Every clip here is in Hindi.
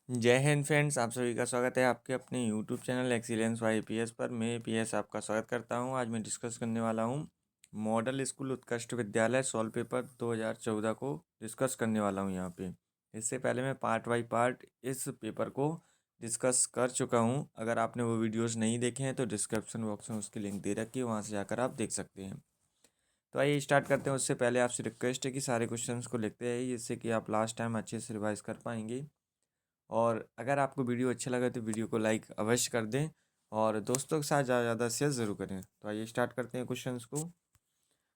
जय हिंद फ्रेंड्स, आप सभी का स्वागत है आपके अपने YouTube channel excellence Y PS पर। मैं पीएस आपका स्वागत करता हूं। आज मैं डिस्कस करने वाला हूं मॉडल स्कूल उत्कृष्ट विद्यालय सॉल्व पेपर 2014 को डिस्कस करने वाला हूं यहाँ पे। इससे पहले मैं पार्ट बाई पार्ट इस पेपर को डिस्कस कर चुका हूं। अगर आपने वो वीडियोज़ नहीं देखे हैं तो डिस्क्रिप्शन बॉक्स में उसकी लिंक दे रखी है, वहाँ से जाकर आप देख सकते हैं। तो आइए स्टार्ट करते हैं। उससे पहले आपसे रिक्वेस्ट है कि सारे क्वेश्चन को लिखते हैं, जिससे कि आप लास्ट टाइम अच्छे से रिवाइज कर पाएंगे। और अगर आपको वीडियो अच्छा लगा तो वीडियो को लाइक अवश्य कर दें और दोस्तों के साथ ज़्यादा से ज़्यादा शेयर ज़रूर करें। तो आइए स्टार्ट करते हैं क्वेश्चंस को।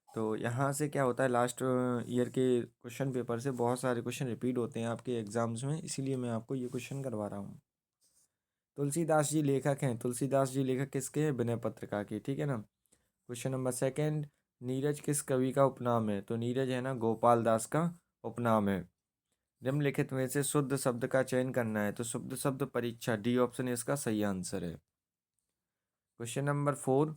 तो यहाँ से क्या होता है, लास्ट ईयर के क्वेश्चन पेपर से बहुत सारे क्वेश्चन रिपीट होते हैं आपके एग्जाम्स में, इसीलिए मैं आपको ये क्वेश्चन करवा रहा हूँ। तुलसीदास जी लेखक हैं। तुलसीदास जी लेखक किसके हैं? विनय पत्रिका के, ठीक है ना। क्वेश्चन नंबर सेकेंड, नीरज किस कवि का उपनाम है? तो नीरज है ना गोपाल दास का उपनाम है। निम्नलिखित में से शुद्ध शब्द का चयन करना है। तो शुद्ध शब्द परीक्षा, डी ऑप्शन इसका सही आंसर है। क्वेश्चन नंबर फोर,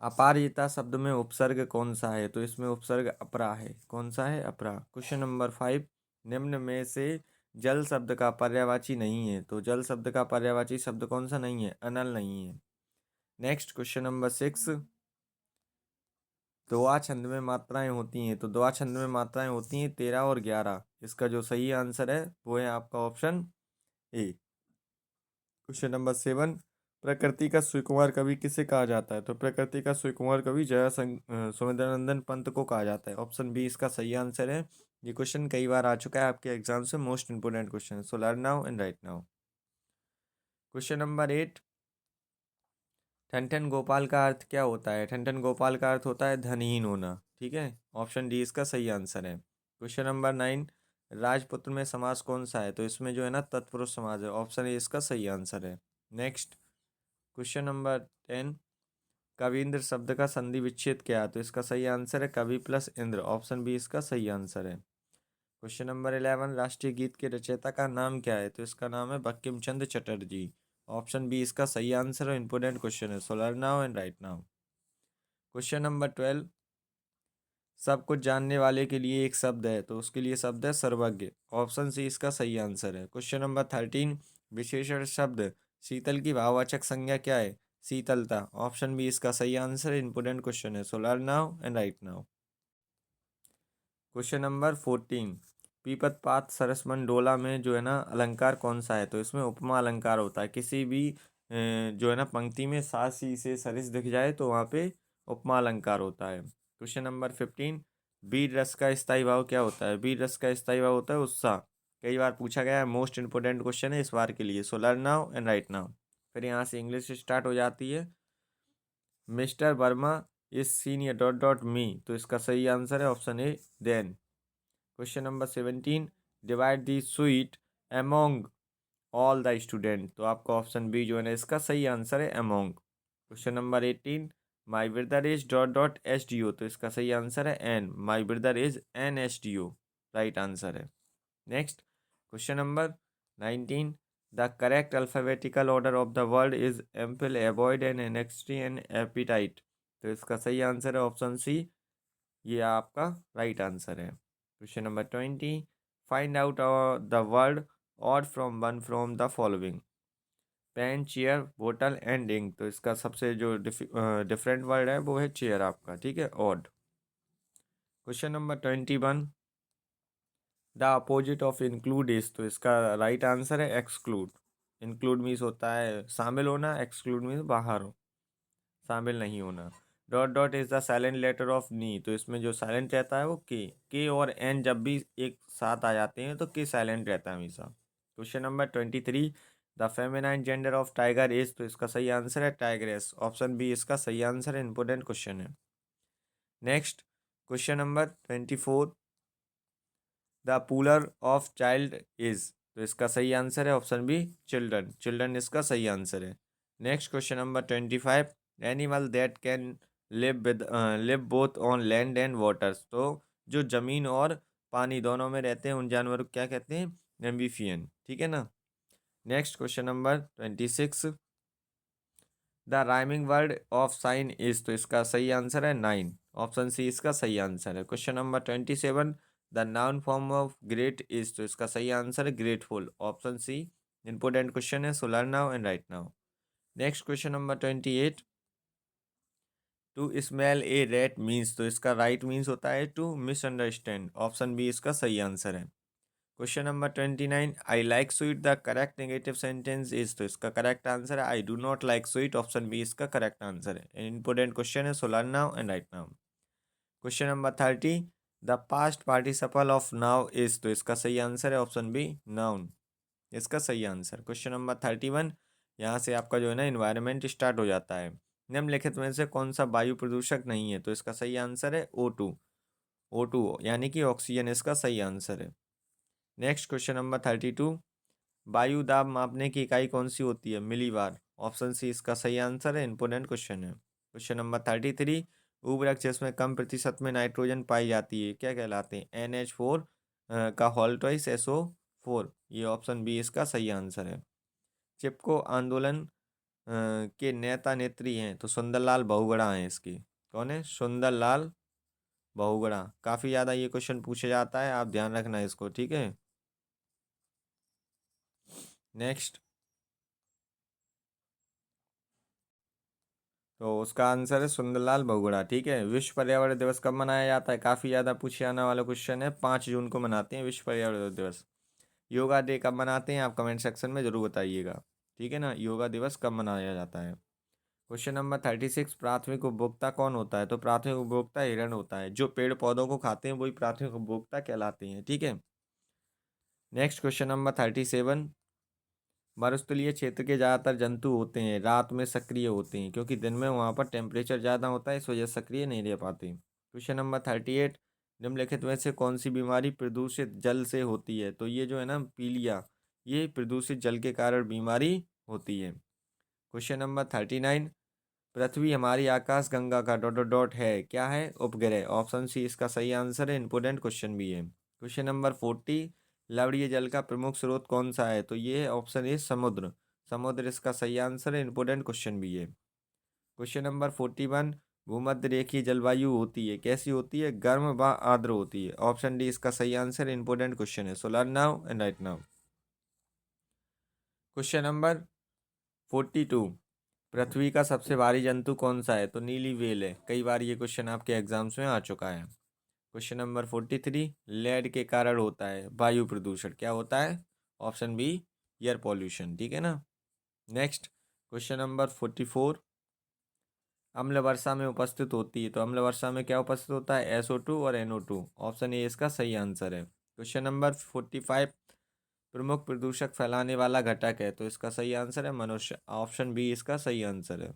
अपारजिता शब्द में उपसर्ग कौन सा है? तो इसमें उपसर्ग अपरा है। कौन सा है? अपरा। क्वेश्चन नंबर फाइव, निम्न में से जल शब्द का पर्यायवाची नहीं है। तो जल शब्द का पर्यायवाची शब्द कौन सा नहीं है? अनल नहीं है। नेक्स्ट क्वेश्चन नंबर सिक्स, द्वा छंद में मात्राएं होती हैं। तो द्वा छंद में मात्राएं होती हैं 13 और 11। इसका जो सही आंसर है वो है आपका option A. Question number seven, प्रकृति का सुकुमार कवि किसे कहा जाता है? तो प्रकृति का सुकुमार कवि सुमित्रानंदन पंत को कहा जाता है। ऑप्शन बी इसका सही आंसर है। ये क्वेश्चन कई बार आ चुका है आपके एग्जाम से, most important question. So learn now and right now. Question number eight, ठन गोपाल का अर्थ क्या होता है? ठन गोपाल का अर्थ होता है धनहीन होना, ठीक है। ऑप्शन डी इसका सही आंसर है। क्वेश्चन नंबर नाइन, राजपुत्र में समास कौन सा है? तो इसमें जो है ना तत्पुरुष समास है। ऑप्शन ए इसका सही आंसर है। नेक्स्ट क्वेश्चन नंबर टेन, कविंद्र शब्द का संधि विच्छेद क्या है? तो इसका सही आंसर है कवि प्लस इंद्र। ऑप्शन बी इसका सही आंसर है। क्वेश्चन नंबर 11, राष्ट्रीय गीत के रचयिता का नाम क्या है? तो इसका नाम है बंकिम चंद्र चटर्जी। ऑप्शन बी इसका सही आंसर है। इंपोर्टेंट क्वेश्चन है, so learn now and right now. Question number 12, सब कुछ जानने वाले के लिए एक शब्द है। तो उसके लिए शब्द है सर्वज्ञ। ऑप्शन सी इसका सही आंसर है। क्वेश्चन नंबर 13, विशेषण शब्द शीतल की भाववाचक संज्ञा क्या है? शीतलता। ऑप्शन बी इसका सही आंसर है। इंपोर्टेंट क्वेश्चन है, so learn now and right now. Question number 14, पीपत पात सरस मंडोला में जो है ना अलंकार कौन सा है? तो इसमें उपमा अलंकार होता है। किसी भी जो है ना पंक्ति में सात सी से सरिस दिख जाए तो वहाँ पे उपमा अलंकार होता है। क्वेश्चन नंबर 15, बीर रस का स्थायी भाव क्या होता है? बीर रस का स्थायी भाव होता है उत्साह। कई बार पूछा गया है, मोस्ट इंपोर्टेंट क्वेश्चन है इस बार के लिए, so learn now and right now. फिर यहाँ से इंग्लिश स्टार्ट हो जाती है। Mister Verma is senior dot dot me. तो इसका सही आंसर है option A then. Question number 17, divide the sweet among all the student. तो आपका ऑप्शन बी जो है ना इसका सही आंसर है among. Question number 18, my brother is dot dot S D O. तो इसका सही आंसर है an, my brother is an S D O, right answer है। Next question number 19, the correct alphabetical order of the word is ample avoid an anxiety and appetite. तो इसका सही आंसर है ऑप्शन सी, ये आपका राइट आंसर है। Question number 20, find out the word odd from one from the following. Pen, chair, bottle and ink. तो इसका सबसे जो डिफरेंट वर्ड है वो है चेयर आपका, ठीक है, odd. Question number 21, the opposite of include is. तो इसका राइट आंसर है एक्सक्लूड। इंक्लूड मीन्स होता है शामिल होना, एक्सक्लूड मीन्स बाहर हो, शामिल नहीं होना। Dot dot is the silent letter of knee. तो इसमें जो साइलेंट रहता है वो के और एन जब भी एक साथ आ जाते हैं तो के साइलेंट रहता है हमेशा। Question number 23, the feminine gender of tiger is. तो इसका सही आंसर है टाइग्रेस। ऑप्शन बी इसका सही आंसर है। इंपोर्टेंट क्वेश्चन है। Next question number 24, the puller of child is. तो इसका सही आंसर है ऑप्शन बी चिल्ड्रन। चिल्ड्रन इसका सही आंसर है। Next question number 25, animal that can live both on land and waters. तो जो जमीन और पानी दोनों में रहते हैं उन जानवरों को क्या कहते हैं? एम्फीबियन, ठीक है ना। Next question number 26, the rhyming word of sine is. तो इसका सही आंसर है नाइन। ऑप्शन सी इसका सही आंसर है। Question number 27, the noun form of great is, तो इसका सही आंसर है grateful, option C. Important question है, so learn now and right now. Next question number 28। To smell a rat means, तो इसका राइट मीन्स होता है टू मिसअंडरस्टैंड, ऑप्शन बी इसका सही आंसर है। Question number 29। I like sweet, the correct negative sentence is, तो इसका करेक्ट आंसर है I do not like sweet, option B इसका करेक्ट आंसर है। इंपोर्टेंट क्वेश्चन है, so learn now and right now. Question number 30। The past participle of know is, तो इसका सही आंसर है ऑप्शन बी नाउन, इसका सही आंसर। Question number 31। यहाँ से आपका जो है ना इन्वायरमेंट स्टार्ट हो जाता है। निम्नलिखित में से कौन सा वायु प्रदूषक नहीं है, तो इसका सही आंसर है O2। O2 यानी कि ऑक्सीजन इसका सही आंसर है। Next question number 32। वायु दाब मापने की इकाई कौन सी होती है, मिलीबार, ऑप्शन सी इसका सही आंसर है। इंपोर्टेंट क्वेश्चन है। Question number 33। उर्वरक जिसमें कम प्रतिशत में नाइट्रोजन पाई जाती है क्या कहलाते हैं, NH4 का होल ट्वाइस SO4, ये ऑप्शन बी इसका सही आंसर है। चिपको आंदोलन के नेता नेत्री हैं, तो सुंदरलाल बहुगुणा हैं इसकी। कौन है, सुंदरलाल बहुगुणा। काफ़ी ज़्यादा ये क्वेश्चन पूछा जाता है, आप ध्यान रखना इसको, ठीक है। नेक्स्ट, तो उसका आंसर है सुंदरलाल बहुगुणा, ठीक है। विश्व पर्यावरण दिवस कब मनाया जाता है, काफ़ी ज़्यादा पूछे जाने वाला क्वेश्चन है। 5 जून को मनाते हैं विश्व पर्यावरण दिवस। योगा डे कब मनाते हैं, आप कमेंट सेक्शन में ज़रूर बताइएगा, ठीक है ना। योगा दिवस कब मनाया जाता है। Question number 36। प्राथमिक उपभोक्ता कौन होता है, तो प्राथमिक उपभोक्ता हिरण होता है। जो पेड़ पौधों को खाते हैं वही प्राथमिक उपभोक्ता कहलाते हैं, ठीक है। Next question number 37। मरुस्थलीय क्षेत्र के ज़्यादातर जंतु होते हैं रात में सक्रिय होते हैं, क्योंकि दिन में वहाँ पर टेम्परेचर ज़्यादा होता है, इस वजह से सक्रिय नहीं रह पाते। Question number 38। निम्नलिखित में से कौन सी बीमारी प्रदूषित जल से होती है, तो ये जो है ना पीलिया, ये प्रदूषित जल के कारण बीमारी होती है। Question number 39। पृथ्वी हमारी आकाश गंगा का डॉट डॉट डॉट है, क्या है, उपग्रह, ऑप्शन सी इसका सही आंसर है। इंपोर्टेंट क्वेश्चन भी है। Question number 40। लवणीय जल का प्रमुख स्रोत कौन सा है, तो ये है ऑप्शन ए समुद्र, समुद्र इसका सही आंसर है। इंपोर्टेंट क्वेश्चन भी है। Question number 41। भूमध्य रेखीय जलवायु होती है, कैसी होती है, गर्म व आर्द्र होती है, ऑप्शन डी इसका सही आंसर है। इंपोर्टेंट क्वेश्चन है, so learn now and right now. Question number 42। पृथ्वी का सबसे भारी जंतु कौन सा है, तो नीली व्हेल है। कई बार ये क्वेश्चन आपके एग्जाम्स में आ चुका है। Question number 43। लेड के कारण होता है वायु प्रदूषण, क्या होता है, ऑप्शन बी एयर पॉल्यूशन, ठीक है ना। Next question number 44। अम्ल वर्षा में उपस्थित होती है, तो अम्ल वर्षा में क्या उपस्थित होता है, SO2 और NO2, ऑप्शन ए इसका सही आंसर है। Question number 45। प्रमुख प्रदूषक फैलाने वाला घटक है, तो इसका सही आंसर है मनुष्य, ऑप्शन बी इसका सही आंसर है।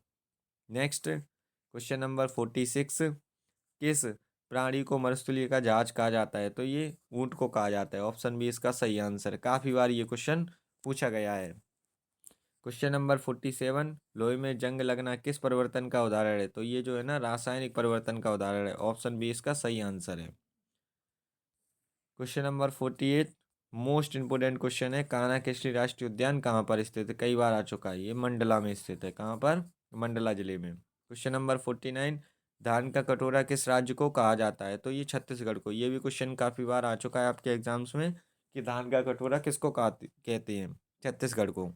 Next question number 46। किस प्राणी को मरुस्थलीय का जहाज कहा जाता है, तो ये ऊंट को कहा जाता है, ऑप्शन बी इसका सही आंसर है। काफ़ी बार ये क्वेश्चन पूछा गया है। Question number 47। लोहे में जंग लगना किस परिवर्तन का उदाहरण है, तो ये जो है ना रासायनिक परिवर्तन का उदाहरण है, ऑप्शन बी इसका सही आंसर है। Question number 48। Most important question है, कान्हा केसरी राष्ट्रीय उद्यान कहाँ पर स्थित है, कई बार आ चुका है, ये मंडला में स्थित है, कहाँ पर, मंडला जिले में। Question number 49। धान का कटोरा किस राज्य को कहा जाता है, तो ये छत्तीसगढ़ को। ये भी क्वेश्चन काफ़ी बार आ चुका है आपके एग्जाम्स में कि धान का कटोरा किसको कहते हैं, छत्तीसगढ़ को।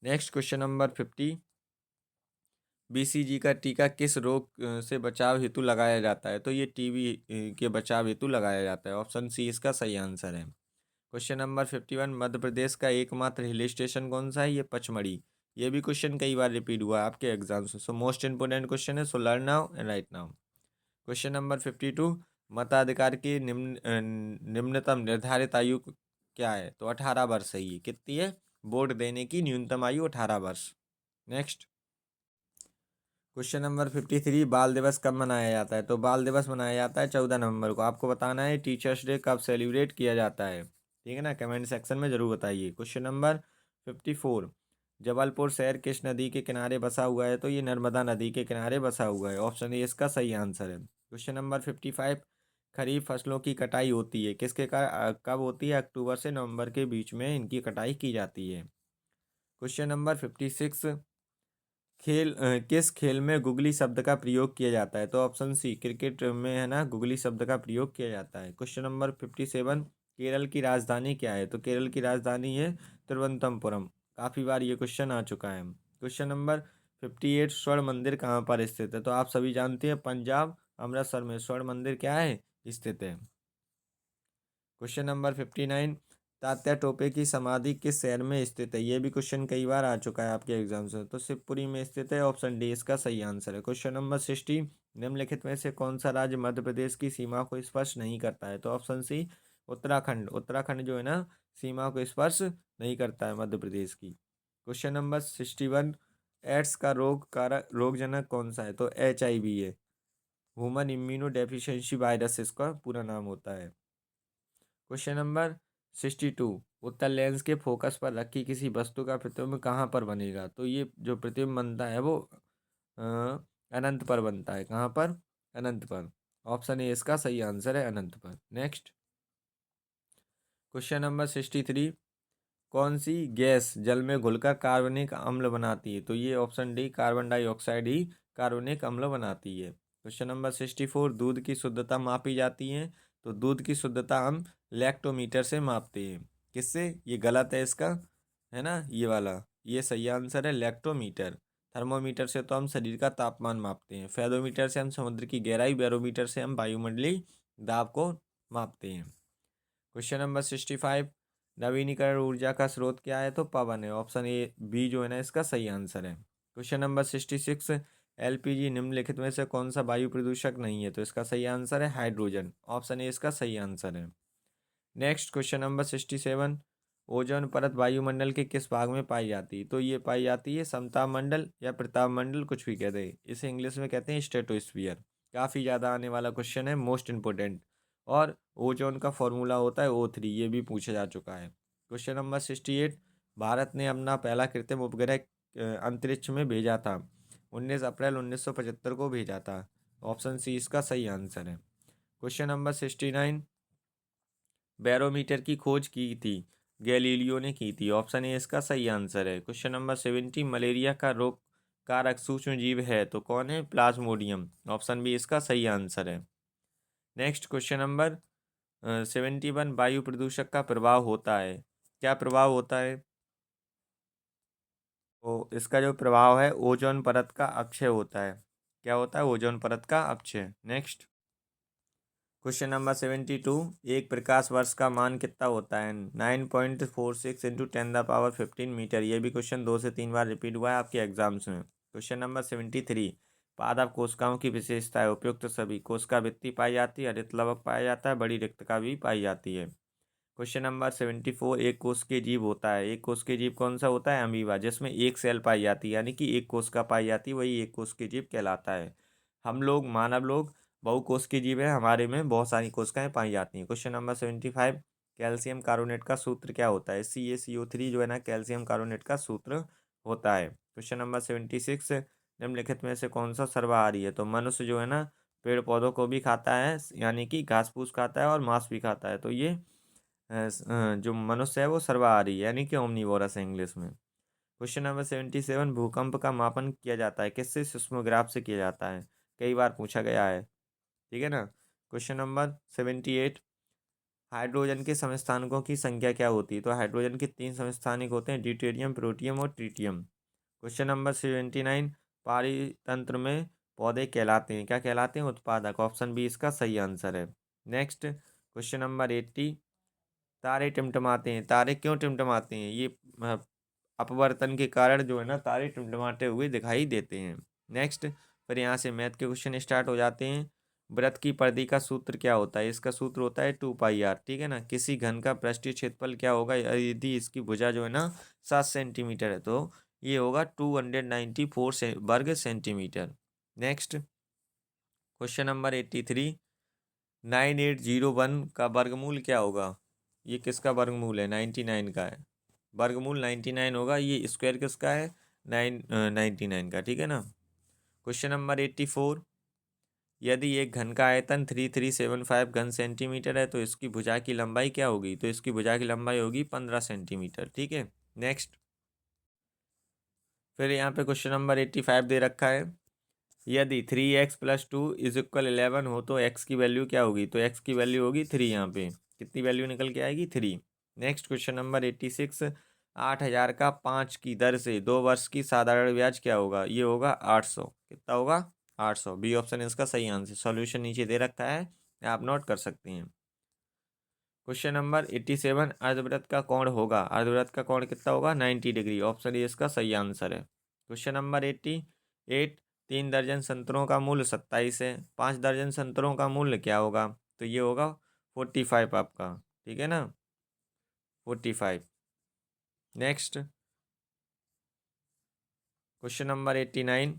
Next question number 50। BCG का टीका किस रोग से बचाव हेतु लगाया जाता है, तो ये TB के बचाव हेतु लगाया जाता है, ऑप्शन सी इसका सही आंसर है। Question number 51। मध्य प्रदेश का एकमात्र हिल स्टेशन कौन सा है, ये पचमढ़ी। ये भी क्वेश्चन कई बार रिपीट हुआ है आपके एग्जाम से, सो मोस्ट इंपोर्टेंट क्वेश्चन है, so learn now and right now. Question number 52। मताधिकार की निम्नतम निर्धारित आयु क्या है, तो 18 वर्ष है, ये कितनी है, वोट देने की न्यूनतम आयु 18 वर्ष। Next question number 53। बाल दिवस कब मनाया जाता है, तो बाल दिवस मनाया जाता है 14 नवंबर को। आपको बताना है टीचर्स डे कब सेलिब्रेट किया जाता है, ठीक है ना, कमेंट सेक्शन में ज़रूर बताइए। Question number 54। जबलपुर शहर किस नदी के किनारे बसा हुआ है, तो ये नर्मदा नदी के किनारे बसा हुआ है, ऑप्शन ए इसका सही आंसर है। Question number 55। खरीफ फसलों की कटाई होती है किसके कब होती है, अक्टूबर से नवंबर के बीच में इनकी कटाई की जाती है। Question number 56। किस खेल में गुगली शब्द का प्रयोग किया जाता है? तो ऑप्शन सी, क्रिकेट में है ना गुगली शब्द का प्रयोग किया जाता है। क्वेश्चन नंबर 57, केरल की राजधानी क्या है? तो केरल की राजधानी है तिरुवनंतपुरम। काफ़ी बार ये क्वेश्चन आ चुका है। क्वेश्चन नंबर 58, स्वर्ण मंदिर कहाँ पर स्थित है? तो आप सभी जानते हैं पंजाब अमृतसर में स्वर्ण मंदिर क्या है, स्थित है। क्वेश्चन नंबर 59, तात्या टोपे की समाधि किस शहर में स्थित है? ये भी क्वेश्चन कई बार आ चुका है आपके एग्जाम से। तो शिवपुरी में स्थित है, ऑप्शन डी इसका सही आंसर है। क्वेश्चन नंबर 60, निम्नलिखित में से कौन सा राज्य मध्य प्रदेश की सीमा को स्पर्श नहीं करता है? तो ऑप्शन सी, उत्तराखंड। उत्तराखंड जो है ना सीमा को स्पर्श नहीं करता है मध्य प्रदेश की। क्वेश्चन नंबर 61, एड्स का रोगजनक कौन सा है? तो HIV है। ह्यूमन इम्यूनो डेफिशिएंसी वायरस इसका पूरा नाम होता है। क्वेश्चन नंबर 62, उत्तल लेंस के फोकस पर रखी किसी वस्तु का प्रतिबिंब कहाँ पर बनेगा? तो ये जो प्रतिबिंब बनता है वो अ, अनंत पर बनता है। कहाँ पर? अनंत पर। ऑप्शन ए इसका सही आंसर है, अनंत पर। नेक्स्ट क्वेश्चन नंबर 63, कौन सी गैस जल में घुलकर कार्बनिक अम्ल बनाती है? तो ये ऑप्शन डी, कार्बन डाइऑक्साइड ही कार्बनिक अम्ल बनाती है। क्वेश्चन नंबर 64, दूध की शुद्धता मापी जाती है? तो दूध की शुद्धता हम लैक्टोमीटर से मापते हैं। किससे? ये गलत है इसका, है ना ये वाला। ये सही आंसर है लैक्टोमीटर। थर्मोमीटर से तो हम शरीर का तापमान मापते हैं, फेरोमीटर से हम समुद्र की गहराई, बैरोमीटर से हम वायुमंडलीय दाब को मापते हैं। क्वेश्चन नंबर 65, नवीनीकरण ऊर्जा का स्रोत क्या है? तो पवन है। ऑप्शन ए बी जो है ना इसका सही आंसर है। क्वेश्चन नंबर 66, LPG निम्नलिखित में से कौन सा वायु प्रदूषक नहीं है? तो इसका सही आंसर है हाइड्रोजन। ऑप्शन ए इसका सही आंसर है। नेक्स्ट क्वेश्चन नंबर 67, ओजोन परत वायुमंडल के किस भाग में पाई जाती है? तो ये पाई जाती है समताप मंडल या प्रताप मंडल, कुछ भी कहते हैं इसे, इंग्लिश में कहते हैं स्ट्रेटोस्फियर। काफ़ी ज़्यादा आने वाला क्वेश्चन है, मोस्ट इंपोर्टेंट। और ओजोन का फॉर्मूला होता है O3, ये भी पूछा जा चुका है। क्वेश्चन नंबर 68, भारत ने अपना पहला कृत्रिम उपग्रह अंतरिक्ष में भेजा था? 19 अप्रैल 1975 को भेजा था। ऑप्शन सी इसका सही आंसर है। क्वेश्चन नंबर 69, बैरोमीटर की खोज की थी गैलीलियो ने की थी? ऑप्शन ए इसका सही आंसर है। क्वेश्चन नंबर 70, मलेरिया का रोग कारक सूक्ष्म जीव है तो कौन है? प्लाज्मोडियम। ऑप्शन बी इसका सही आंसर है। नेक्स्ट क्वेश्चन नंबर 71, वायु प्रदूषक का प्रभाव होता है? क्या प्रभाव होता है? तो इसका जो प्रभाव है ओजोन परत का अपक्षय होता है। क्या होता है? ओजोन परत का अपक्षय। नेक्स्ट क्वेश्चन नंबर 72, एक प्रकाश वर्ष का मान कितना होता है? 9.46 इंटू 10 द पावर 15 मीटर। ये भी क्वेश्चन 2 से 3 बार रिपीट हुआ है आपके एग्जाम्स में। क्वेश्चन नंबर 73, पादप कोशिकाओं की विशेषता है? उपयुक्त सभी। कोशिका भित्ति पाई जाती है, हरित लवक पाया जाता है, बड़ी रिक्तका भी पाई जाती है। क्वेश्चन नंबर 74, एक कोश के जीव होता है? एक कोश के जीव कौन सा होता है? अमीबा, जिसमें एक सेल पाई जाती है, यानी कि एक कोशिका पाई जाती है, वही एक कोश के जीव कहलाता है। हम लोग मानव लोग बहुकोश के जीव है, हमारे में बहुत सारी कोशिकाएं पाई जाती हैं। क्वेश्चन नंबर 75, कैल्शियम कार्बोनेट का सूत्र क्या होता है? CaCO3 जो है ना कैल्शियम कार्बोनेट का सूत्र होता है। क्वेश्चन नंबर 76, निम्नलिखित में से कौन सा सर्वाहारी है? तो मनुष्य जो है ना पेड़ पौधों को भी खाता है, यानी कि घास फूस खाता है और मांस भी खाता है। तो ये जो मनुष्य है वो सर्वाहारी यानी कि ओमनीवोरस है इंग्लिश में। क्वेश्चन नंबर 77, भूकंप का मापन किया जाता है किससे? सिस्मोग्राफ से किया जाता है। कई बार पूछा गया है, ठीक है ना। क्वेश्चन नंबर 78, हाइड्रोजन के समस्थानिकों की संख्या क्या होती है? तो हाइड्रोजन के 3 समस्थानिक होते हैं, ड्यूटेरियम, प्रोटियम और ट्रिटियम। क्वेश्चन नंबर 79, पारितंत्र में पौधे कहलाते हैं? क्या कहलाते हैं? उत्पादक। ऑप्शन बी इसका सही आंसर है। नेक्स्ट क्वेश्चन नंबर 80, तारे टिमटिमाते हैं, तारे क्यों टिमटिमाते हैं? ये अ, अपवर्तन के कारण जो है ना तारे टिमटिमाते हुए दिखाई देते हैं। नेक्स्ट फिर यहाँ से मैथ के क्वेश्चन स्टार्ट हो जाते हैं। वृत्त की परिधि का सूत्र क्या होता है? इसका सूत्र होता है 2πr, ठीक है ना। किसी घन का पृष्ठीय क्षेत्रफल क्या होगा यदि इसकी भुजा जो है ना 7 सेंटीमीटर है? तो ये होगा 294 वर्ग सेंटीमीटर। नेक्स्ट क्वेश्चन नंबर 83, 9801 का वर्गमूल क्या होगा? ये किसका वर्गमूल है? 99 का है। वर्गमूल 99 होगा। ये स्क्वायर किसका है? 99 का, ठीक है ना। क्वेश्चन नंबर 84, यदि एक घन का आयतन 3375 घन सेंटीमीटर है तो इसकी भुजा की लंबाई क्या होगी? तो इसकी भुजा की लंबाई होगी 15 सेंटीमीटर, ठीक है। नेक्स्ट फिर यहाँ पे क्वेश्चन नंबर 85 दे रखा है, यदि 3x+2 = 11 हो तो x की वैल्यू क्या होगी। तो x की वैल्यू होगी 3, यहाँ पे कितनी वैल्यू निकल के आएगी 3। नेक्स्ट क्वेश्चन नंबर 86, 8,000 का 5 की दर से 2 वर्ष की साधारण ब्याज क्या होगा। ये होगा 800। कितना होगा 800। बी ऑप्शन इसका सही आंसर। सॉल्यूशन नीचे दे रखा है, आप नोट कर सकते हैं। क्वेश्चन नंबर 87, अर्धवृत्त का कोण होगा। अर्धवृत्त का कोण कितना होगा 90 डिग्री। ऑप्शन ए इसका सही आंसर है। क्वेश्चन नंबर 88, 3 दर्जन संतरों का मूल्य 27 है, 5 दर्जन संतरों का मूल्य क्या होगा। तो ये होगा 45 आपका, ठीक है ना, 45। नेक्स्ट क्वेश्चन नंबर 89,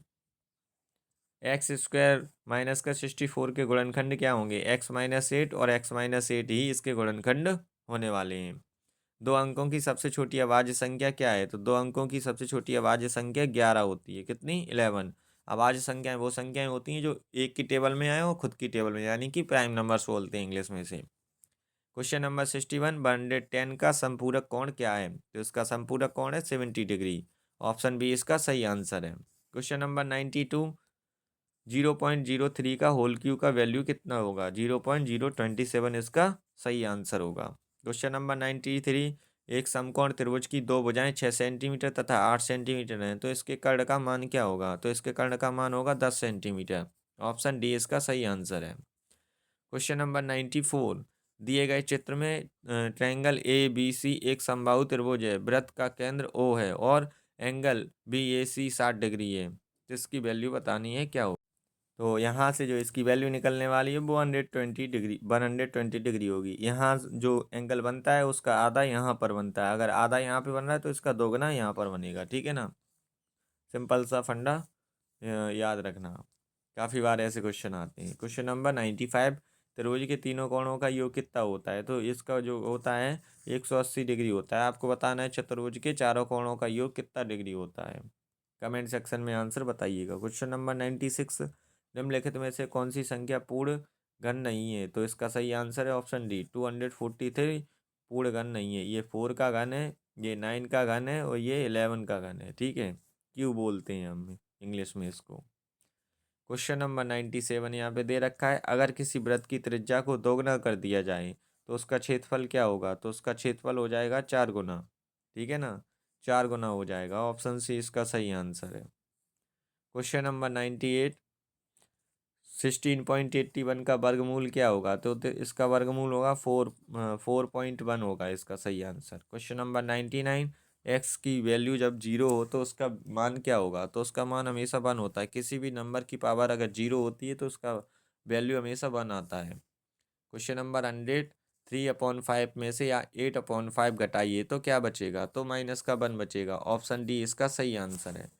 x² - 64 के गुणनखंड क्या होंगे। x-8 और x-8 ही इसके गुणनखंड होने वाले हैं। 2 अंकों की सबसे छोटी अभाज्य संख्या क्या है। तो 2 अंकों की सबसे छोटी अभाज्य संख्या 11 होती है। कितनी 11। अभाज्य संख्याएं वो संख्याएं होती हैं जो एक की टेबल में आए और खुद की टेबल में, यानी कि प्राइम नंबर्स बोलते हैं इंग्लिश में से। क्वेश्चन नंबर 61, 110 का संपूरक कोण क्या है। तो इसका संपूरक कोण है 70 डिग्री। ऑप्शन बी इसका सही आंसर है। क्वेश्चन नंबर 92, 0.03 का होल क्यू का वैल्यू कितना होगा। 0.027 इसका सही आंसर होगा। क्वेश्चन नंबर 93, एक समकोण त्रिभुज की दो भुजाएं 6 सेंटीमीटर तथा 8 सेंटीमीटर हैं, तो इसके कर्ण का मान क्या होगा। तो इसके कर्ण का मान होगा 10 सेंटीमीटर। ऑप्शन डी इसका सही आंसर है। क्वेश्चन नंबर 94, दिए गए चित्र में ट्रायंगल ए बी सी एक समबाहु त्रिभुज है, वृत्त का केंद्र ओ है और एंगल बी ए सी 60 डिग्री है, तो इसकी वैल्यू बतानी है क्या हो। तो यहाँ से जो इसकी वैल्यू निकलने वाली है वो 120 डिग्री होगी। यहाँ जो एंगल बनता है उसका आधा यहाँ पर बनता है, अगर आधा यहाँ पे बन रहा है तो इसका दोगुना यहाँ पर बनेगा, ठीक है ना। सिंपल सा फंडा याद रखना। काफ़ी बार ऐसे क्वेश्चन आते हैं। क्वेश्चन नंबर 95, त्रिभुज के तीनों कोणों का योग कितना होता है। तो इसका जो होता है 180 डिग्री होता है। आपको बताना है चतुर्भुज के चारों कोणों का योग कितना डिग्री होता है। कमेंट सेक्शन में आंसर बताइएगा। क्वेश्चन नंबर 96, निम्नलिखित में से कौन सी संख्या पूर्ण घन नहीं है। तो इसका सही आंसर है ऑप्शन डी 243 पूर्ण घन नहीं है। ये 4 का घन है, ये 9 का घन है और ये 11 का घन है, ठीक है। क्यों बोलते हैं हम इंग्लिश में इसको। क्वेश्चन नंबर 97 यहाँ पे दे रखा है, अगर किसी वृत्त की त्रिज्या को दोगुना कर दिया जाए तो उसका क्षेत्रफल क्या होगा। तो उसका क्षेत्रफल हो जाएगा 4 गुना, ठीक है ना, 4 गुना हो जाएगा। ऑप्शन सी इसका सही आंसर है। क्वेश्चन नंबर 98, 16.81 का वर्गमूल क्या होगा। तो इसका वर्गमूल होगा 4.1 होगा इसका सही आंसर। क्वेश्चन नंबर 99, एक्स की वैल्यू जब 0 हो तो उसका मान क्या होगा। तो उसका मान हमेशा 1 होता है। किसी भी नंबर की पावर अगर 0 होती है तो उसका वैल्यू हमेशा 1 आता है। क्वेश्चन नंबर 100, 3/5 में से या 8/5 घटाइए तो क्या बचेगा। तो माइनस का 1 बचेगा। ऑप्शन डी इसका सही आंसर है।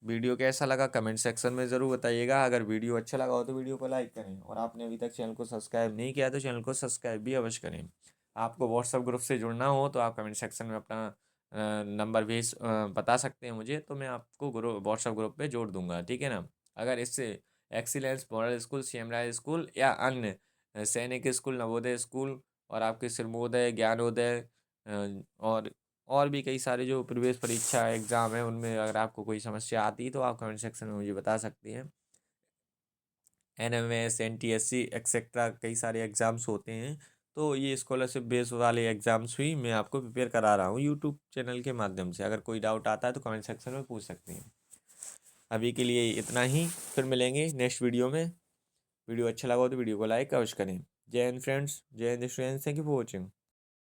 वीडियो कैसा लगा कमेंट सेक्शन में ज़रूर बताइएगा। अगर वीडियो अच्छा लगा हो तो वीडियो को लाइक करें और आपने अभी तक चैनल को सब्सक्राइब नहीं किया तो चैनल को सब्सक्राइब भी अवश्य करें। आपको व्हाट्सअप ग्रुप से जुड़ना हो तो आप कमेंट सेक्शन में अपना नंबर भेज बता सकते हैं मुझे, तो मैं आपको व्हाट्सअप ग्रुप पे जोड़ दूंगा, ठीक है ना। अगर इससे एक्सीलेंस मॉडल स्कूल, CM राय स्कूल या अन्य सैनिक स्कूल, नवोदय स्कूल और आपके सिरमोदय, ज्ञानोदय और भी कई सारे जो प्रवेश परीक्षा एग्ज़ाम है उनमें अगर आपको कोई समस्या आती है तो आप कमेंट सेक्शन में मुझे बता सकते हैं। NMS, NTSC एक्सेट्रा कई सारे एग्ज़ाम्स होते हैं, तो ये स्कॉलरशिप बेस वाले एग्ज़ाम्स भी मैं आपको प्रिपेयर करा रहा हूँ यूट्यूब चैनल के माध्यम से। अगर कोई डाउट आता है तो कमेंट सेक्शन में पूछ सकते हैं। अभी के लिए इतना ही, फिर मिलेंगे नेक्स्ट वीडियो में। वीडियो अच्छा लगा हो तो वीडियो को लाइक अवश्य करें। जय हिंद फ्रेंड्स, जय Hind students, thank you for watching.